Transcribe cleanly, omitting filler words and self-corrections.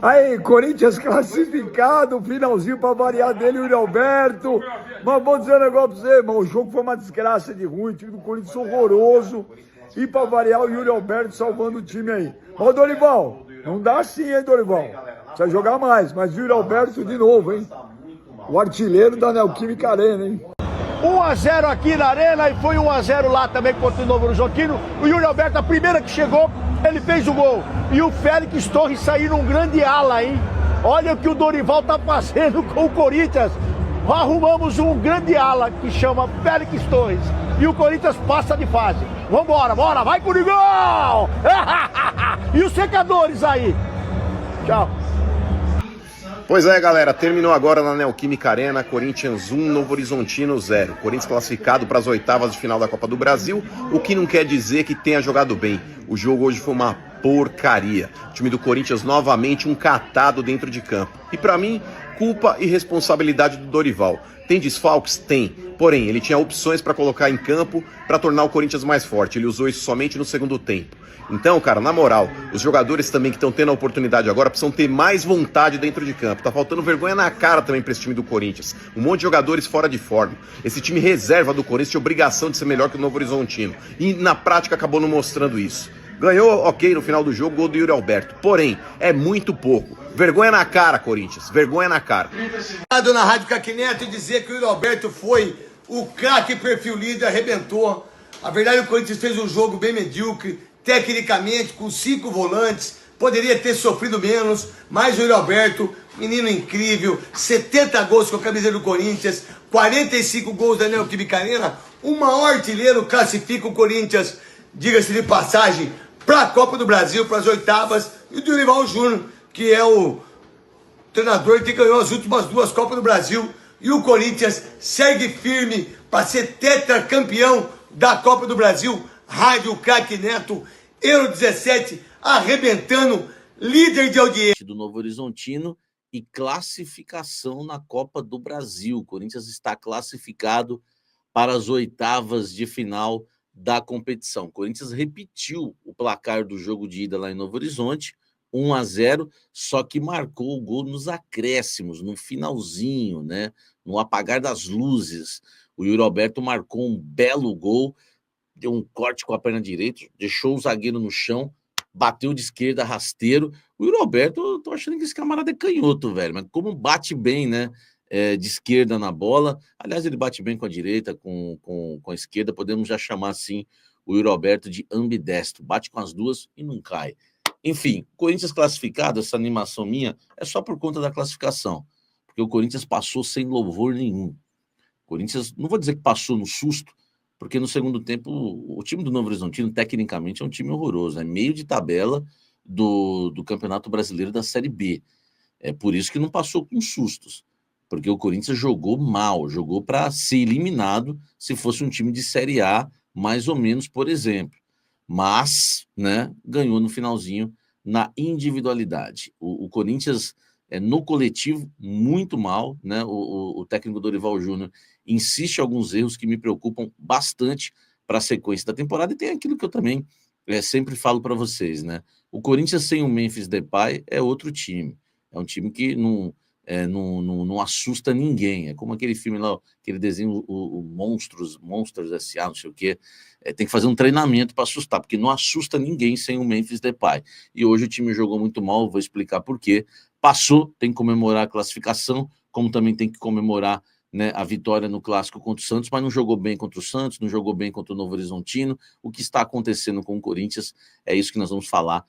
Aí, Corinthians classificado, finalzinho pra variar dele, o Yuri Alberto. Mas vou dizer um negócio pra você, irmão, o jogo foi uma desgraça de ruim, o time do Corinthians horroroso. E pra variar, o Yuri Alberto salvando o time aí. Ó, Dorival, não dá assim, hein, Dorival? Precisa jogar mais, mas Yuri Alberto de novo, hein? O artilheiro da Neoquímica Arena, hein? 1-0 aqui na Arena e foi 1-0 lá também contra o Novo Horizontino. O Yuri Alberto, a primeira que chegou, ele fez o gol. E o Félix Torres saiu num grande ala, hein? Olha o que o Dorival tá fazendo com o Corinthians. Arrumamos um grande ala que chama Félix Torres. E o Corinthians passa de fase. Vambora, bora, vai Coringão! E os secadores aí? Tchau. Pois é, galera, terminou agora na Neoquímica Arena, Corinthians 1, Novo Horizontino 0. Corinthians classificado para as oitavas de final da Copa do Brasil, o que não quer dizer que tenha jogado bem. O jogo hoje foi uma porcaria. O time do Corinthians novamente um catado dentro de campo. E para mim, culpa e responsabilidade do Dorival. Tem desfalques? Tem. Porém, ele tinha opções para colocar em campo para tornar o Corinthians mais forte. Ele usou isso somente no segundo tempo. Então, cara, na moral, os jogadores também que estão tendo a oportunidade agora precisam ter mais vontade dentro de campo. Tá faltando vergonha na cara também pra esse time do Corinthians. Um monte de jogadores fora de forma. Esse time reserva do Corinthians tinha obrigação de ser melhor que o Novo Horizontino. E na prática acabou não mostrando isso. Ganhou, ok, no final do jogo, gol do Yuri Alberto. Porém, é muito pouco. Vergonha na cara, Corinthians. Vergonha na cara. Na Rádio Craque Neto e dizer que o Yuri Alberto foi o craque perfil líder, arrebentou. A verdade, o Corinthians fez um jogo bem medíocre, tecnicamente, com 5 volantes. Poderia ter sofrido menos, mas o Yuri Alberto, menino incrível, 70 gols com a camisa do Corinthians, 45 gols da Neoquímica Arena. O maior artilheiro classifica o Corinthians, diga-se de passagem, para a Copa do Brasil, para as oitavas. E o Dorival Júnior, que é o treinador que ganhou as últimas 2 Copas do Brasil. E o Corinthians segue firme para ser tetracampeão da Copa do Brasil. Rádio Craque Neto, Euro 17, arrebentando, líder de audiência. Do Novo Horizontino e classificação na Copa do Brasil. O Corinthians está classificado para as oitavas de final da competição. O Corinthians repetiu o placar do jogo de ida lá em Novo Horizonte, 1-0, só que marcou o gol nos acréscimos, no finalzinho, né? No apagar das luzes. O Yuri Alberto marcou um belo gol, deu um corte com a perna direita, deixou o zagueiro no chão, bateu de esquerda, rasteiro. O Yuri Alberto, eu tô achando que esse camarada é canhoto, velho, mas como bate bem, né? De esquerda na bola. Aliás, ele bate bem com a direita, com a esquerda. Podemos já chamar, assim, o Yuri Alberto de ambidestro. Bate com as duas e não cai. Enfim, Corinthians classificado, essa animação minha, é só por conta da classificação. Porque o Corinthians passou sem louvor nenhum. O Corinthians, não vou dizer que passou no susto, porque no segundo tempo o time do Novo Horizontino, tecnicamente, é um time horroroso. É meio de tabela do Campeonato Brasileiro da Série B. É por isso que não passou com sustos. Porque o Corinthians jogou mal, jogou para ser eliminado se fosse um time de Série A, mais ou menos, por exemplo. Mas, né, ganhou no finalzinho na individualidade. O Corinthians, no coletivo, muito mal, né? O técnico Dorival Júnior insiste em alguns erros que me preocupam bastante para a sequência da temporada, e tem aquilo que eu também sempre falo para vocês, né? O Corinthians sem o Memphis Depay é outro time. É um time que não assusta ninguém. É como aquele filme lá, aquele desenho, o Monstros S.A., não sei o quê. Tem que fazer um treinamento para assustar, porque não assusta ninguém sem o Memphis Depay. E hoje o time jogou muito mal, vou explicar por quê. Passou, tem que comemorar a classificação, como também tem que comemorar, né, a vitória no clássico contra o Santos, mas não jogou bem contra o Santos, não jogou bem contra o Novo Horizontino. O que está acontecendo com o Corinthians é isso que nós vamos falar